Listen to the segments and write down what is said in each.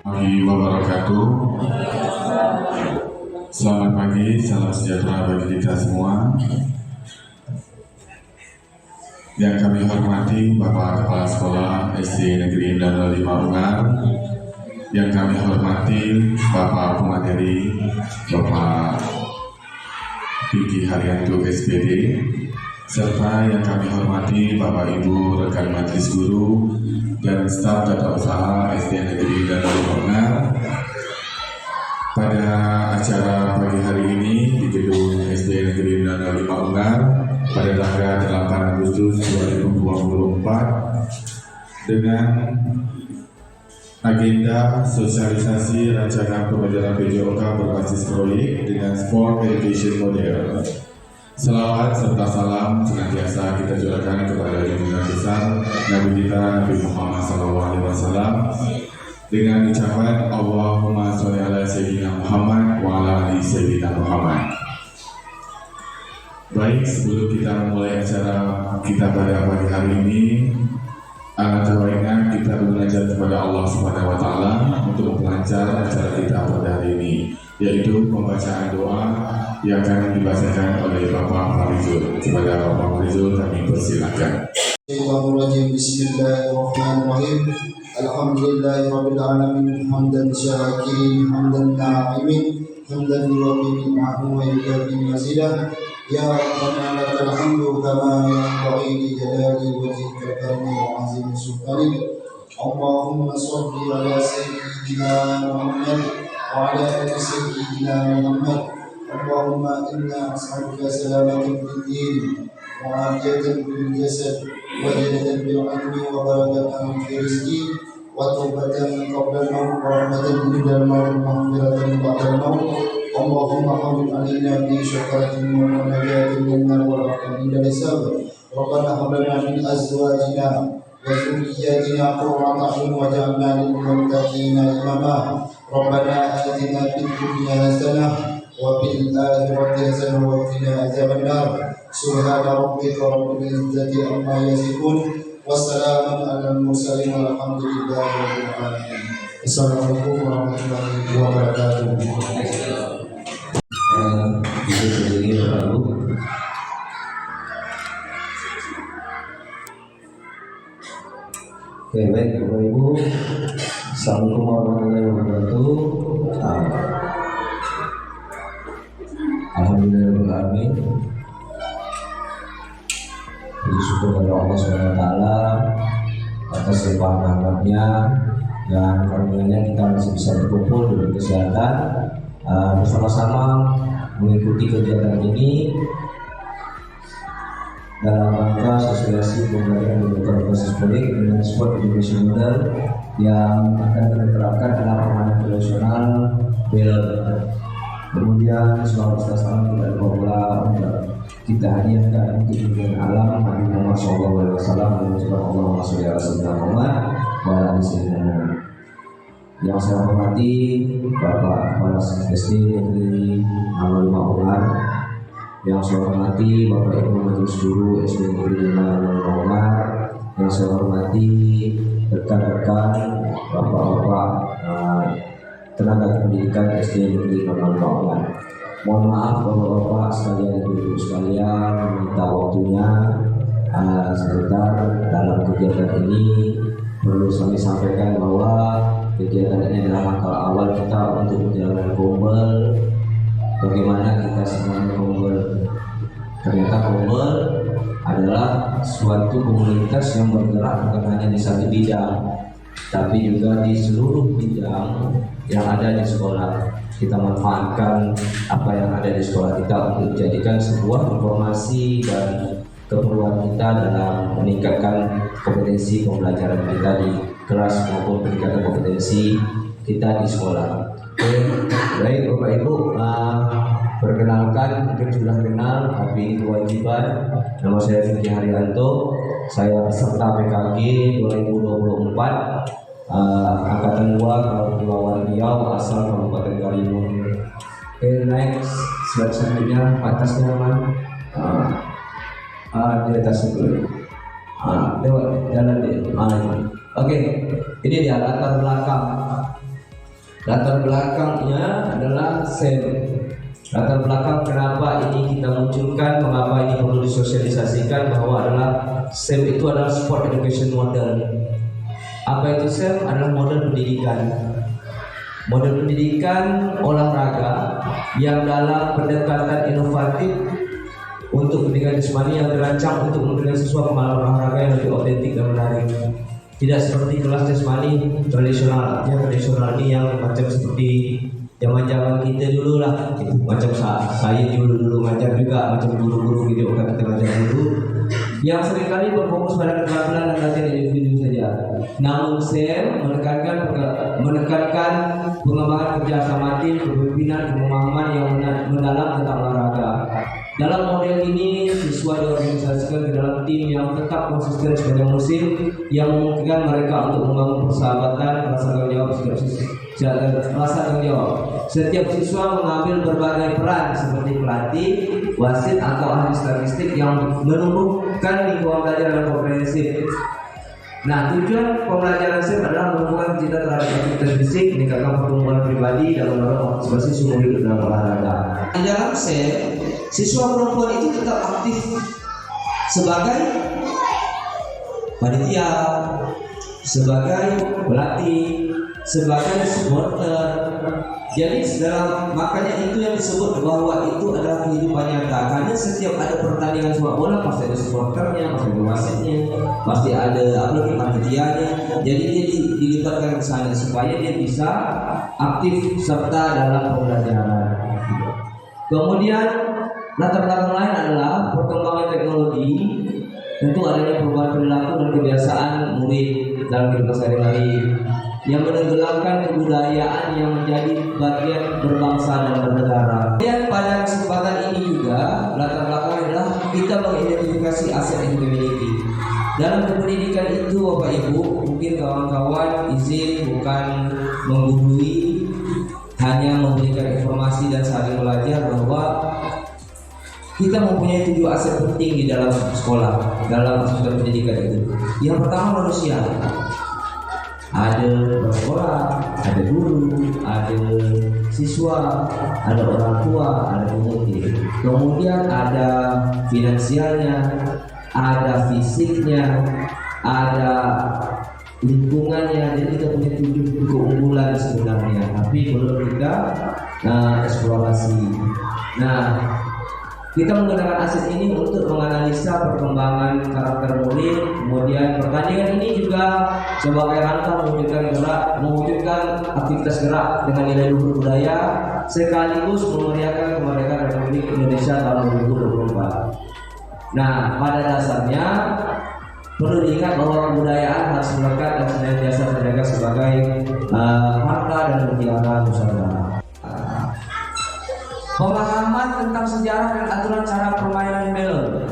Warahmatullahi wabarakatuh. Selamat pagi, salam sejahtera bagi kita semua. Yang kami hormati Bapak Kepala Sekolah SD Negeri Indah 5 Ungar, yang kami hormati Bapak Pemateri, Bapak Vicky Haryanto SPD, serta yang kami hormati Bapak Ibu rekan majelis guru dan staf tata usaha SD Negeri Indah 5 Ungar. Pada acara pagi hari ini di gedung SD Negeri Indah 5 Ungar pada tanggal 8 Agustus 2024 dengan agenda sosialisasi rancangan pembelajaran PJOK berbasis proyek dengan Sport Education Model. Selawat serta salam senantiasa kita curahkan kepada junjungan besar Nabi kita Nabi Muhammad SAW dengan ucapan Allahumma sholli ala Sayyidina Muhammad wa ala ali Sayyidina Muhammad. Baik, sebelum kita memulai acara kita pada pagi hari ini, alangkah baiknya kita bermunajat kepada Allah Subhanahu wa taala untuk melancar acara kita pada hari ini, yaitu pembacaan doa yang akan dibacakan oleh Bapak Farizul. Kepada Bapak Farizul kami persilakan. Bismillahirrahmanirrahim. Alhamdulillahirabbil alamin, hamdan syakirin, hamdan na'imin, hamdan yuwaffiqu ni'amahu wa yukafi mazidah. Ya Rabbana lakal hamdu kama yanbaghi li jalali wajhika karimi wa azimi sultanik. Allahumma shalli ala sayyidina Muhammad wa ala ali sayyidina Muhammad. Allahumma inna as'aluka salamatan fid din wa afiyatan fil jasad wa hidayatan bil ilmi wa barakatan fil rizqi wa taubatan qabla al-maut wa rahmatan inda al-maut wa maghfiratan ba'da al-maut. Allahumma hawwin alaina bi syafaatin wa najatin min nar wa rahmatin inda al-hisab. Rabbana hab lana min azwajina wa dhurriyyatina qurrata a'yun waj'alna lil muttaqina imama. Rabbana atina fid dunya hasanah wa fil akhirati hasanah wa qina adzaban nar. Subhana rabbika rabbil izzati amma yasifun wa salamun alal mursalin walhamdulillahi rabbil alamin. Assalamualaikum warahmatullahi wabarakatuh. Oke, baik Bapak Ibu, Assalamualaikum warahmatullahi wabarakatuh. Alhamdulillahirrahmanirrahim. Puji syukur kepada Allah SWT atas limpahan rahmatnya dan karunia-Nya kita masih bisa berkumpul dengan kesehatan bersama-sama mengikuti kegiatan ini dalam rangka sosialisasi pembelajaran berbasis proyek dengan Sport Education Model yang akan kita terapkan dalam permainan profesional BEL. Kemudian selama salam kita bola kita hadiahkan untuk tujuan alam Nabi Muhammad SAW dan Allahumma sholli ala sayyidina Muhammad wa ala ali sayyidina Muhammad. Yang saya hormati Bapak Kepala SD Negeri 5 Ungar, yang saya hormati Bapak Ibu Majelis Guru SD Negeri 5 Ungar, yang saya hormati rekan-rekan Bapak-bapak tenaga pendidikan SD Negeri 5 Ungar. Mohon maaf Bapak-bapak sekalian, Ibu sekalian, minta waktunya sebentar dalam kegiatan ini. Perlu kami sampaikan bahwa kegiatan ini adalah langkah awal kita untuk menjalankan Gombel. Bagaimana kita semuanya Gombel? Ternyata Gombel adalah suatu komunitas yang bergerak bukan hanya di satu bidang, tapi juga di seluruh bidang yang ada di sekolah. Kita manfaatkan apa yang ada di sekolah kita untuk dijadikan sebuah informasi dan keperluan kita dalam meningkatkan kompetensi pembelajaran kita di kelas maupun peningkatan kompetensi kita di sekolah. Oke, baik Bapak Ibu, perkenalkan mungkin sudah kenal tapi kewajiban. Nama saya Vicky Haryanto, saya peserta PKG 2024 Angkatan 2 Kepulauan Riau asal Kabupaten Karimun. Oke, next slide selanjutnya atasnya mana? Di atas itu. Lewat jalan di. Oke, ini dia latar belakang Latar belakangnya adalah SEM. Latar belakang kenapa ini kita munculkan, mengapa ini perlu disosialisasikan, bahwa adalah SEM itu adalah Sport Education Model. Apa itu SEM? Adalah model pendidikan. Model pendidikan olahraga yang dalam pendekatan inovatif untuk pendidikan jasmani yang dirancang untuk memberikan siswa pengalaman olahraga yang lebih otentik dan menarik. Tidak seperti kelas jasmani tradisional. Artinya tradisional ini yang macam seperti zaman-zaman kita dulu lah, macam saya dulu ngajar juga, macam guru-guru video kan kita ngajar dulu, yang seringkali berfokus pada keterampilan dan latihan individu saja. Namun SEM menekankan pengembangan kerjasama tim, kepemimpinan, pemahaman yang mendalam tentang olahraga. Dalam model ini, siswa diorganisasikan ke dalam tim yang tetap konsisten sepanjang musim, yang memungkinkan mereka untuk membangun persahabatan, rasa tanggung jawab. Setiap siswa mengambil berbagai peran seperti pelatih, wasit atau ahli statistik yang menumbuhkan lingkungan belajar yang komprehensif. Nah, tujuan pembelajaran SEM adalah menumbuhkan cita terhadap aktivitas fisik, meningkatkan pertumbuhan pribadi, dan mendorong partisipasi seumur hidup dalam olahraga. Di dalam SEM, siswa perempuan itu tetap aktif sebagai panitia, sebagai pelatih, sebagai supporter. Jadi makanya itu yang disebut bahwa itu adalah kehidupan nyata. Karena setiap ada pertandingan sepak bola pasti ada supporternya, pasti ada wasitnya, pasti ada panitianya. Jadi dia dilibatkan ke sana supaya dia bisa aktif serta dalam pembelajaran. Kemudian latar belakang lain adalah perkembangan teknologi. Tentu adanya perubahan perilaku dan kebiasaan murid dalam kehidupan sehari-hari yang menenggelamkan kebudayaan yang menjadi bagian berbangsa dan bernegara. Dan pada kesempatan ini juga latar belakang adalah kita mengidentifikasi aset yang dimiliki. Dalam pendidikan itu Bapak Ibu, mungkin kawan-kawan izin bukan menggurui, hanya memberikan informasi dan saling belajar bahwa kita mempunyai 7 aset penting di dalam sekolah, dalam sistem pendidikan itu. Yang pertama manusia. Ada sekolah, ada guru, ada siswa, ada orang tua, ada pemudik. Kemudian ada finansialnya, ada fisiknya, ada lingkungannya. Jadi kita punya 7 keunggulan sebenarnya, tapi belum kita eksplorasi. Nah, kita menggunakan aset ini untuk menganalisa perkembangan karakter murid. Kemudian pertandingan ini juga sebagai rangka mewujudkan aktivitas gerak dengan nilai luhur budaya sekaligus memeriahkan kemerdekaan Republik Indonesia tahun 2024. Nah, pada dasarnya perlu diingat bahwa kebudayaan harus melekat dan senantiasa terjaga sebagai harta dan mutiara Nusantara. Pemahaman tentang sejarah dan aturan cara permainan belon.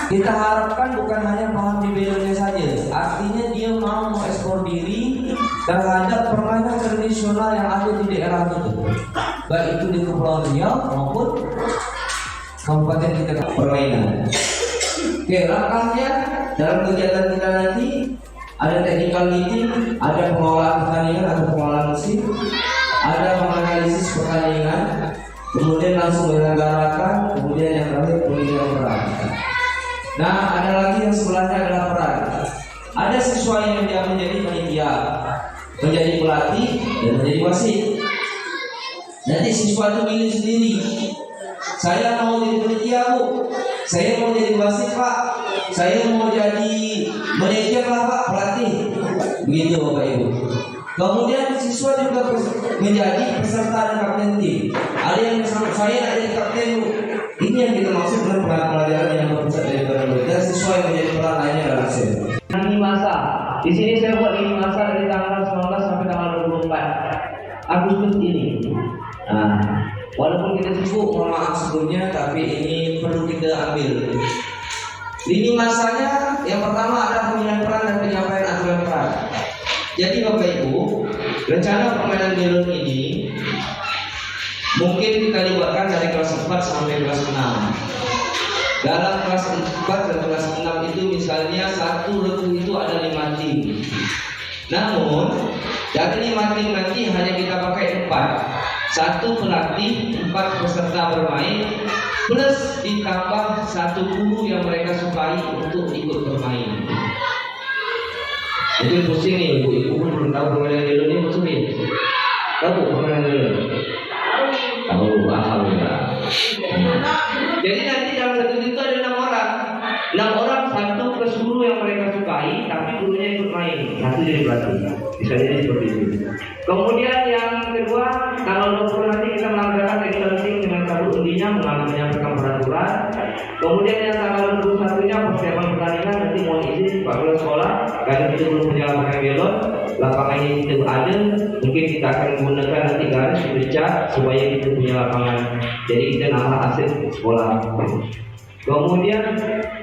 Kita harapkan bukan hanya paham di belonnya saja, artinya dia mau mengekspor diri terhadap permainan tradisional yang ada di daerah itu, baik itu di Kepulauan Riau maupun kabupaten kita permainan. Oke, langkahnya dalam kegiatan kita nanti ada technical meeting, ada pengelolaan pertandingan atau pengelolaan musim, ada menganalisis pertandingan, kemudian langsung menyelenggarakan, kemudian yang terakhir pemilihan peran. Nah, ada lagi yang sebelahnya adalah peran. Ada siswa yang menjadi panitia, menjadi pelatih, dan menjadi wasit. Nanti siswa itu milih sendiri. Saya mau jadi panitia, Bu. Saya mau jadi wasit, Pak. Saya mau jadi manajer lah, Pak, pelatih. Begitu, Bapak Ibu. Kemudian siswa juga menjadi peserta dan kapten tim. Ada yang bersama saya nak jadi kapten, Bu. Ini yang kita maksud dengan pelajaran yang berpusat dari peran. Dan siswa yang menjadi peran lainnya adalah saya. Lini masa. Di sini saya buat lini masa dari tanggal 19 sampai tanggal 24 Agustus ini. Nah, walaupun kita sibuk, mohon maaf sebelumnya, tapi ini perlu kita ambil. Lini masanya yang pertama ada pemilihan peran dan penyampaian aturan peran. Jadi Bapak Ibu, rencana permainan belon ini mungkin kita libatkan dari kelas 4 sampai kelas 6. Dalam kelas 4 dan kelas 6 itu misalnya satu regu itu ada 5 tim. Namun Yang ini nanti hanya kita pakai 4. 1 pelatih, 4 peserta bermain, plus ditambah 1 guru yang mereka sukai untuk ikut bermain. Jadi pusing nih, ibu belum tahu permainan dulu ini pusing. Tahu permainan dulu? Tahu, alhamdulillah. Jadi nanti dalam satu itu ada 6 orang. 6 orang, 1 plus guru yang mereka sukai, tapi gurunya ikut main. 1 jadi pelatih. Bisa jadi seperti itu. Kemudian yang kedua, kalau 20 nanti kita melaksanakan regulasi dengan cabut undinya menyampaikan peraturan. Kemudian yang tanggal 21-nya persiapan pertandingan nanti mohon izin Pak Kepala Sekolah karena kita belum punya lapangan belot, lapangannya itu ada, mungkin kita akan menggunakan nanti garis dicat supaya kita punya lapangan. Jadi kita nambah aset sekolah. Kemudian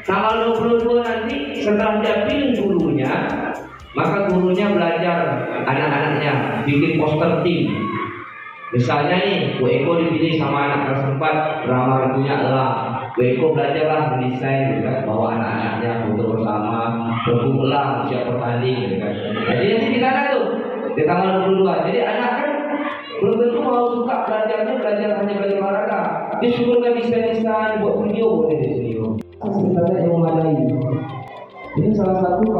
tanggal 22 nanti setelah dia pilih gurunya, maka gurunya belajar anak-anaknya bikin poster tim. Misalnya nih, Bu Eko dipilih sama anak kelas 4, drama lagunya Elang. Bu Eko belajarlah mendesain, gitu kan, bawa anak-anaknya foto bersama, berkumpul Elang siap bertanding, gitu kan. Jadi nanti di sana tuh, di tanggal 22. Jadi anak kan belum tentu mau suka belajar hanya belajar olahraga. Dia suruh kan desain, buat video boleh di sini. Sebenarnya yang memadai. Ini salah satu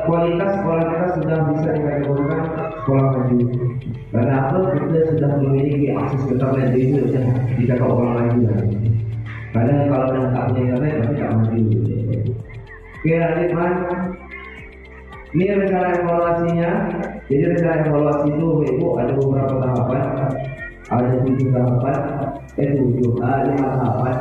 kualitas sekolah kita sudah bisa dikategorikan sekolah maju. Karena apa? Kita sudah memiliki akses ke internet, itu sudah dikata orang maju. Karena kalau anda tak punya internet, pasti tak maju. Oke, adik-adik, ini rencana evaluasinya. Jadi rencana evaluasi itu Ibu ada beberapa tahapan. Ada 7 tahapan, 5 tahapan.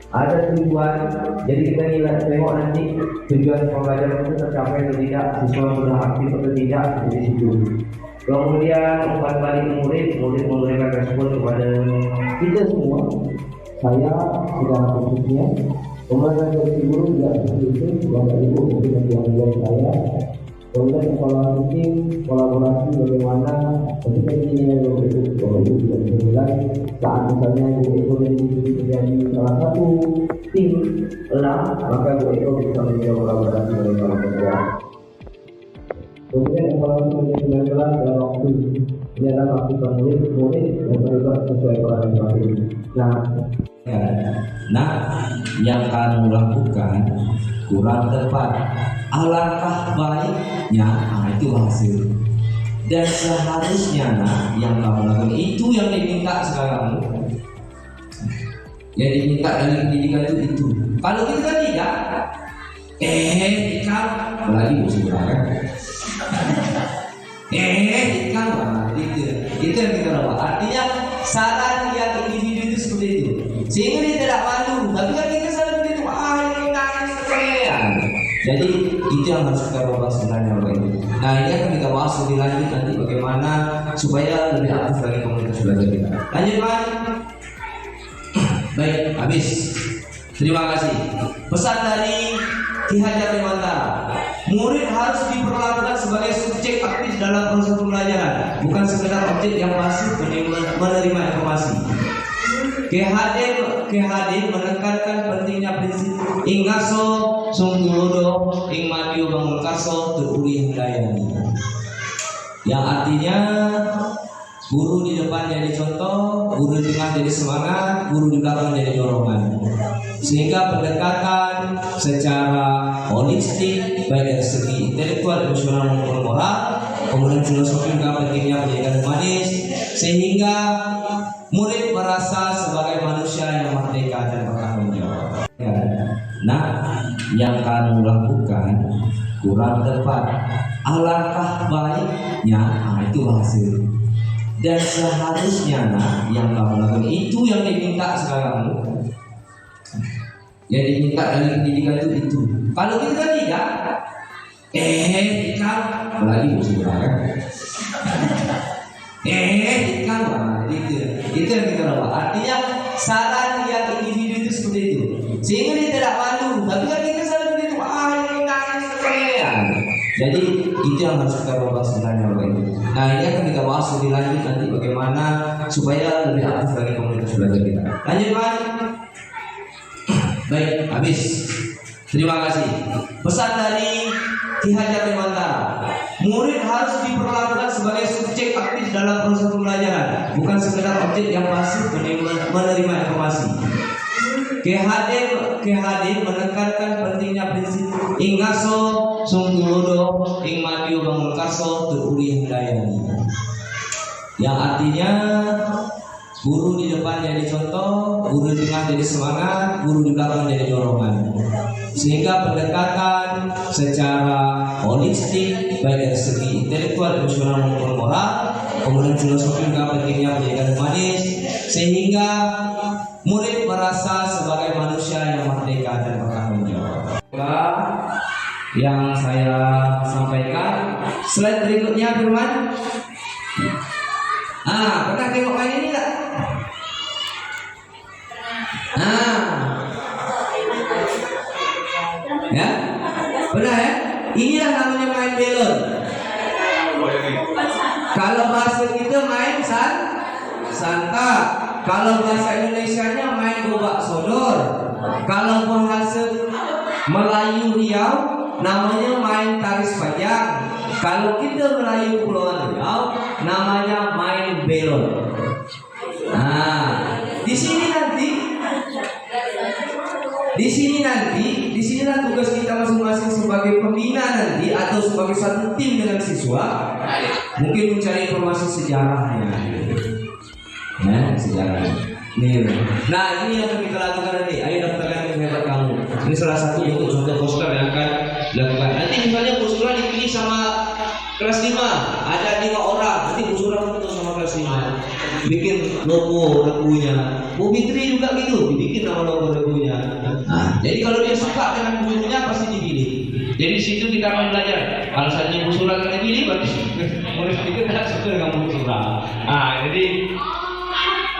Ada tujuan, jadi kita nilai tengok nanti tujuan pembelajaran itu tercapai atau tidak, siswa sudah aktif atau tidak di situ. Kemudian umpan balik murid memberikan respon kepada kita semua. Saya secara khususnya, pembelajaran dari guru juga seperti itu, Bapak Ibu mungkin yang saya. Kemudian kolaborasi bagaimana ketika ini berikut Bapak Ibu juga menilai saat misalnya Bu Eko menjadi salah satu tim Elang, maka Bu Eko bisa menjadi kolaborasi dengan kerja. Kemudian evaluasi menjadi 19 dalam waktu ini adalah aktifkan murid yang terlibat sesuai peran masing-masing. Nah, yang kamu lakukan kurang tepat. Alangkah baiknya, itu hasil. Dan seharusnya yang kamu lakukan itu yang diminta sekarang. Yang diminta dari pendidikan itu. Kalau kita kan tidak, ikan lagi musuh kan? Ikan itu yang kita lakukan. Artinya saran yang individu itu seperti itu. Sehingga dia tidak malu. Tapi kan kita selalu begitu, ini nangis kepean. Jadi itu yang harus kita ubah sebenarnya Bapak Ibu. Nah ini akan kita bahas lebih lanjut nanti bagaimana supaya lebih aktif lagi komunitas belajar kita. Lanjut Pak. Baik, habis. Terima kasih. Pesan dari Ki Hajar Dewantara. Murid harus diperlakukan sebagai subjek aktif dalam proses pembelajaran, bukan sekedar objek yang pasif menerima informasi. KHD menekankan pentingnya prinsip ingaso sunggulodo ing madio bangun kaso teruri handayani, yang artinya guru di depan jadi contoh, guru di tengah jadi semangat, guru di belakang jadi dorongan. Sehingga pendekatan secara holistik baik dari segi intelektual, emosional maupun moral, kemudian filosofi juga pentingnya pendidikan humanis, sehingga murid merasa sebagai manusia yang merdeka dan bertanggung jawab. Nah, yang kamu lakukan kurang tepat. Alangkah baiknya, itu hasil. Dan seharusnya yang kamu lakukan itu yang diminta sekarang. Yang diminta dari pendidikan itu. Kalau kita tidak, ikan lagi musuh kan? Ikan itu yang kita lakukan. Artinya saran yang individu itu seperti itu. Sehingga dia tidak malu. Tapi kan kita selalu begitu, ini nangis kepean. Jadi itu yang harus kita ubah sebenarnya Bapak Ibu. Nah ini akan kita bahas lebih lanjut nanti bagaimana supaya lebih aktif lagi komunitas belajar kita. Lanjut Pak. Baik, habis. Terima kasih. Pesan dari Ki Hajar Dewantara. Murid harus diperlakukan sebagai subjek aktif dalam proses pembelajaran, bukan sekedar objek yang pasif menerima informasi. KHD menekankan pentingnya prinsip ingaso sunggulodo ing madiu bangun kaso teruri handayani, yang artinya guru di depan jadi contoh, guru di tengah jadi semangat, guru di belakang jadi dorongan. Sehingga pendekatan secara holistik baik dari segi intelektual, emosional maupun moral, kemudian filosofi juga pentingnya pendidikan humanis, sehingga murid merasa sebagai manusia yang merdeka dan bertanggung jawab. Yang saya sampaikan, slide berikutnya Firman. Pernah tengok main ini tak? Ya, pernah ya? Inilah namanya main belon. Kalau bahasa kita main sangka. Kalau bahasa Indonesianya main gobak sodor. Kalau bahasa Melayu Riau namanya main taris panjang. Kalau kita Melayu Kepulauan Riau namanya main belon. Di sinilah tugas kita masing-masing sebagai pembina nanti atau sebagai satu tim dengan siswa, mungkin mencari informasi sejarahnya. Sejarahnya. Nah, ini yang kita lakukan nanti. Ayo daftarkan kegiatan kamu. Ini salah satu bentuk contoh poster yang akan dilakukan. Nanti misalnya poster dipilih sama kelas 5, ada 5 orang. Nanti poster foto sama kelas 5. Bikin logonya. Bu Fitri juga gitu, dibikin nama logonya. Jadi kalau dia suka dengan gurunya pasti dipilih. Jadi di situ kita akan belajar. Kalau saja Bu Surah yang dipilih, berarti murid itu tidak suka dengan Bu Surah.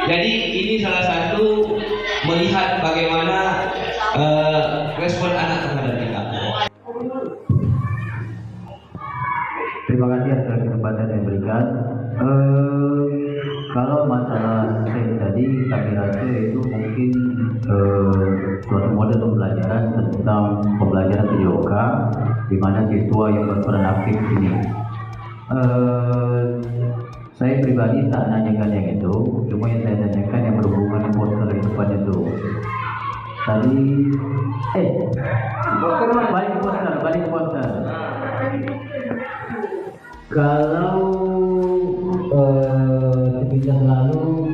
Jadi ini salah satu melihat bagaimana respon anak terhadap kita. Terima kasih atas kesempatan yang diberikan. Kalau masalah tadi kami rasa itu mungkin suatu model pembelajaran tentang pembelajaran PJOK di mana siswa yang berperan aktif ini. Saya pribadi tak nanyakan yang itu, cuma yang saya tanyakan yang berhubungan dengan poster di depan itu. Tadi, balik ke poster. Kalau sekitar lalu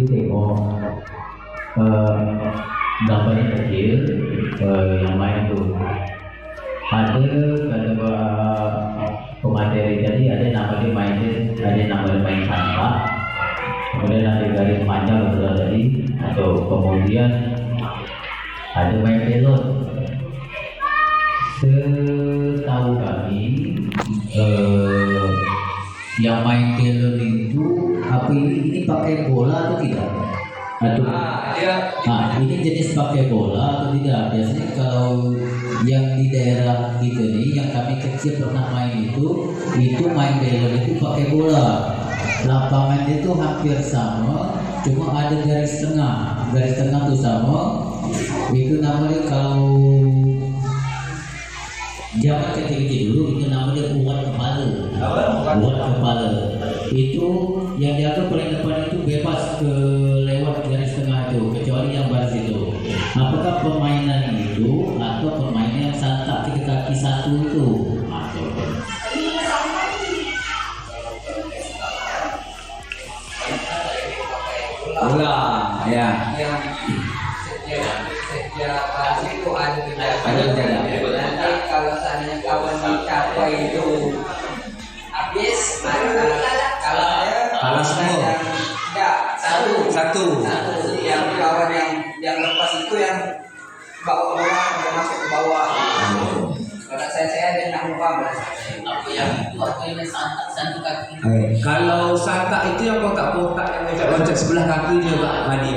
di tengok gambarnya kecil, yang main itu ada kata pemateri tadi ada nama dia main sampah, kemudian ada garis panjang betul tadi, atau kemudian ada main belon. Setahu kami yang main belon itu ini pakai bola atau tidak? Ini jenis pakai bola atau tidak? Biasanya kalau yang di daerah kita nih, yang kami kecil pernah main itu main belon itu pakai bola. Lapangan itu hampir sama, cuma ada garis tengah tuh sama. Itu namanya kalau zaman kecil-kecil dulu itu namanya buat kepala. Itu yang diatur paling depan itu bebas ke lewat garis tengah itu, kecuali yang baris itu. Apakah permainan itu atau permainan yang santak kaki satu itu? Bola, ya. Yang setiap kelas itu ada tidak. Nanti kalau seandainya kawan dicapai itu habis, kalau Kalah semua. tidak satu. Yang kawan yang lepas itu yang bawa masuk ke bawah. Kalau saya ada yang lupa apa yang waktu santak kaki. Kalau santak itu yang kotak-kotak yang loncat sebelah kaki dia Pak Madi.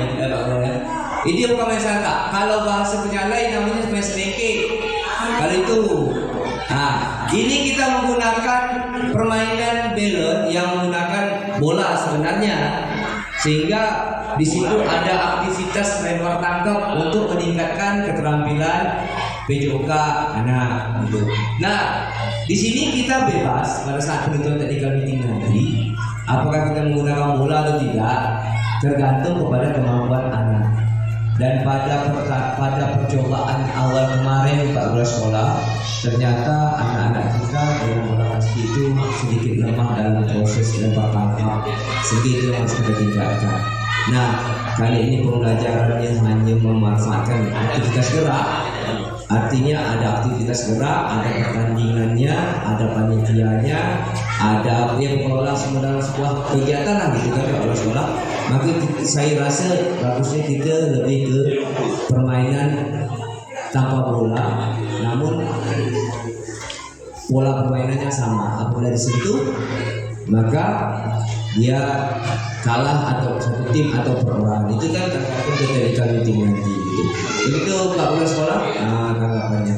Ini bukan main santak. Kalau bahasa penyalai namanya main sedikit. Kalau itu. Ini kita menggunakan permainan belon yang menggunakan bola sebenarnya, sehingga di situ ada aktivitas lempar tangkap untuk meningkatkan keterampilan PJOK anak. Nah, Di sini kita bebas pada saat penentuan technical meeting nanti, apakah kita menggunakan bola atau tidak, tergantung kepada kemampuan anak. Dan pada percobaan awal kemarin 14 sekolah, ternyata anak-anak kita dalam bola basket itu sedikit lemah dalam proses lempar tangkap, sedikit itu harus kita tingkatkan. Nah, kali ini pembelajarannya hanya memanfaatkan aktivitas gerak. Artinya ada aktivitas gerak, ada pertandingannya, ada panitianya, ada yang mengelola semua dalam sebuah kegiatan lah gitu kan oleh sekolah. Maka saya rasa bagusnya kita lebih ke permainan tanpa bola, namun pola permainannya sama. Apabila disentuh, maka dia kalah atau satu tim atau perorangan. Itu kan tergantung dari kami tim nanti. Begitu Pak Kepala Sekolah, tanggapannya.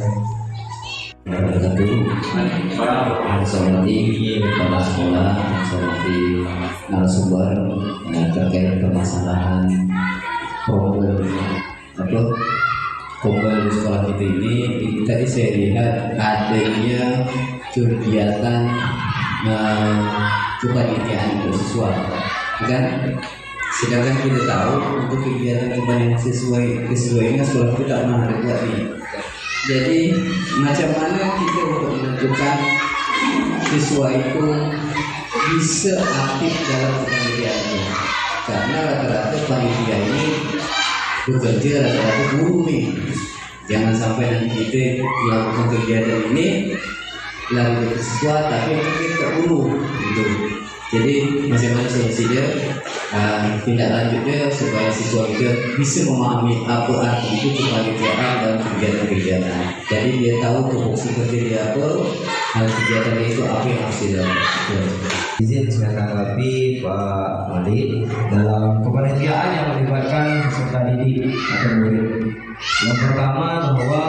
Dengan dulu, menghormati kepala sekolah, menghormati narasumber terkait permasalahan problem di sekolah kita ini. Tadi saya lihat adanya kegiatan kepanitiaan untuk siswa, kan? Sedangkan kita tahu untuk kegiatan kepanitiaan siswa ini sekolah kita tak pernah ada buat ini. Jadi macam mana kita untuk menentukan siswa itu bisa aktif dalam kepanitiaan ini? Karena rata-rata panitia ini bekerja rata-rata guru nih. Jangan sampai nanti kita melakukan kegiatan ini lalu siswa tapi kita guru gitu. Jadi macam mana solusinya, tindak lanjutnya supaya siswa itu bisa memahami apa arti itu kepanitiaan dalam kegiatan-kegiatan. Jadi dia tahu tupoksi kerja dia apa, hal kegiatan itu apa yang harus dilakukan. Izin saya tanggapi Pak Malik dalam kepanitiaan yang melibatkan peserta didik atau murid. Yang pertama bahwa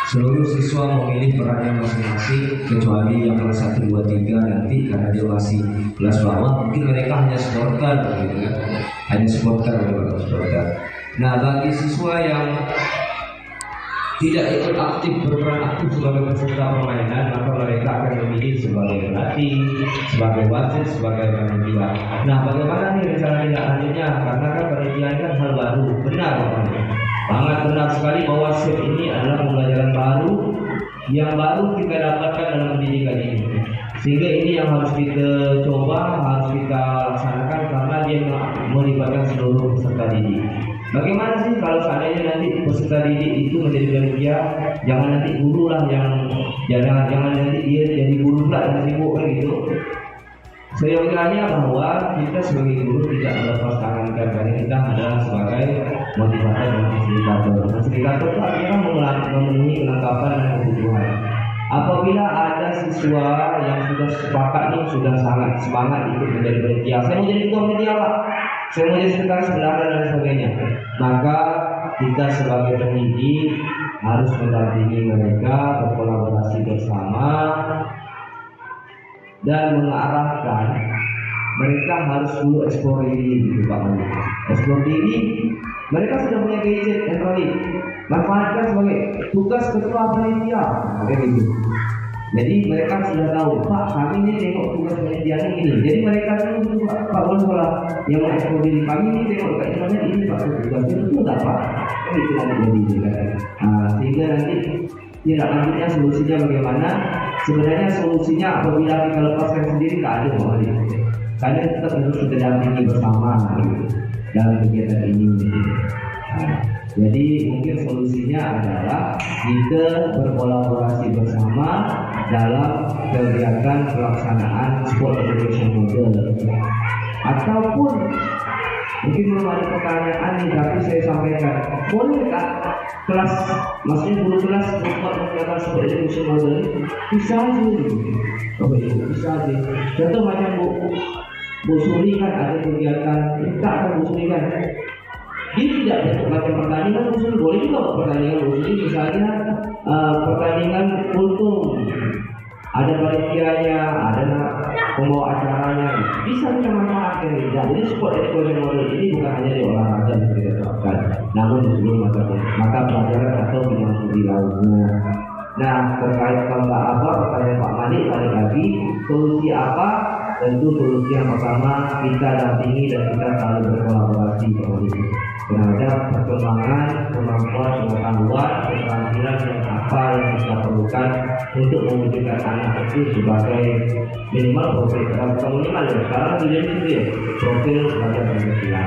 seluruh siswa memilih perannya masing-masing, kecuali yang kelas 1, 2, 3 nanti karena dia masih kelas bawah, mungkin mereka hanya supporter gitu kan. Hanya supporter. Nah, bagi siswa yang tidak ikut aktif berperan aktif sebagai peserta permainan, maka mereka akan memilih sebagai pelatih, sebagai wasit, sebagai panitia. Nah, bagaimana nih rencana tindak lanjutnya? Karena kan panitia ini kan hal baru, benar Pak. Sangat benar sekali bahwa SIP ini adalah pembelajaran baru yang baru kita dapatkan dalam pendidikan ini. Sehingga ini yang harus kita coba, harus kita laksanakan karena dia melibatkan seluruh peserta didik. Bagaimana sih kalau seandainya nanti peserta didik itu menjadi panitia, jangan nanti guru lah yang jangan nanti dia jadi guru pula yang sibuk gitu. Seyogianya bahwa kita sebagai guru tidak melepas tangankan karena kita adalah sebagai motivator dan fasilitator. Fasilitator itu artinya memenuhi kelengkapan dan kebutuhan. Apabila ada siswa yang sudah sepakat nih, sudah sangat semangat ikut menjadi panitia, saya mau jadi ketua panitia Pak, saya mau jadi sekretaris belajar dan sebagainya, maka kita sebagai pendidik harus mendampingi mereka, berkolaborasi bersama dan mengarahkan mereka harus dulu eksplor diri gitu Pak Malik. Eksplor diri, mereka sudah punya gadget Android, manfaatkan sebagai tugas ketua panitia, kayak gitu. Jadi mereka sudah tahu, Pak kami ini tengok tugas panitia ini. Jadi mereka itu Pak sekolah yang mengeksplor diri, kami ini tengok dekat internet ini Pak tugasnya itu tak Pak. Itu nanti jadi kan. Sehingga nanti tindak lanjutnya solusinya bagaimana? Sebenarnya solusinya apabila kita lepaskan sendiri tak ada Pak Malik. Karena kita harus kita dampingi bersama gitu, dalam kegiatan ini. Jadi mungkin solusinya adalah kita berkolaborasi bersama dalam kegiatan pelaksanaan sport education model. Ataupun mungkin belum ada pertanyaan nih, tapi saya sampaikan, boleh tak kelas, maksudnya guru kelas membuat kegiatan sport education model? Bisa aja, bisa aja. Contoh macam Bu Suri kan ada kegiatan, kita akan Bu Suri kan. Dia tidak bentuk macam pertandingan Bu Suri, boleh juga pertandingan Bu Suri, misalnya pertandingan kultum. Ada panitianya, ada pembawa acaranya, bisa kita manfaatkan. Jadi sport education model ini bukan hanya di olahraga yang kita terapkan, namun di seluruh mata pelajaran atau bidang studi lainnya. Nah, terkait Mbak apa pertanyaan Pak Malik balik lagi, solusi apa? Tentu solusi yang pertama kita dampingi dan kita selalu berkolaborasi terhadap perkembangan kemampuan pengetahuan keterampilan yang apa yang kita perlukan untuk mewujudkan anak itu sebagai minimal profil. Kalau minimal ya sekarang sudah itu ya profil belajar Pancasila.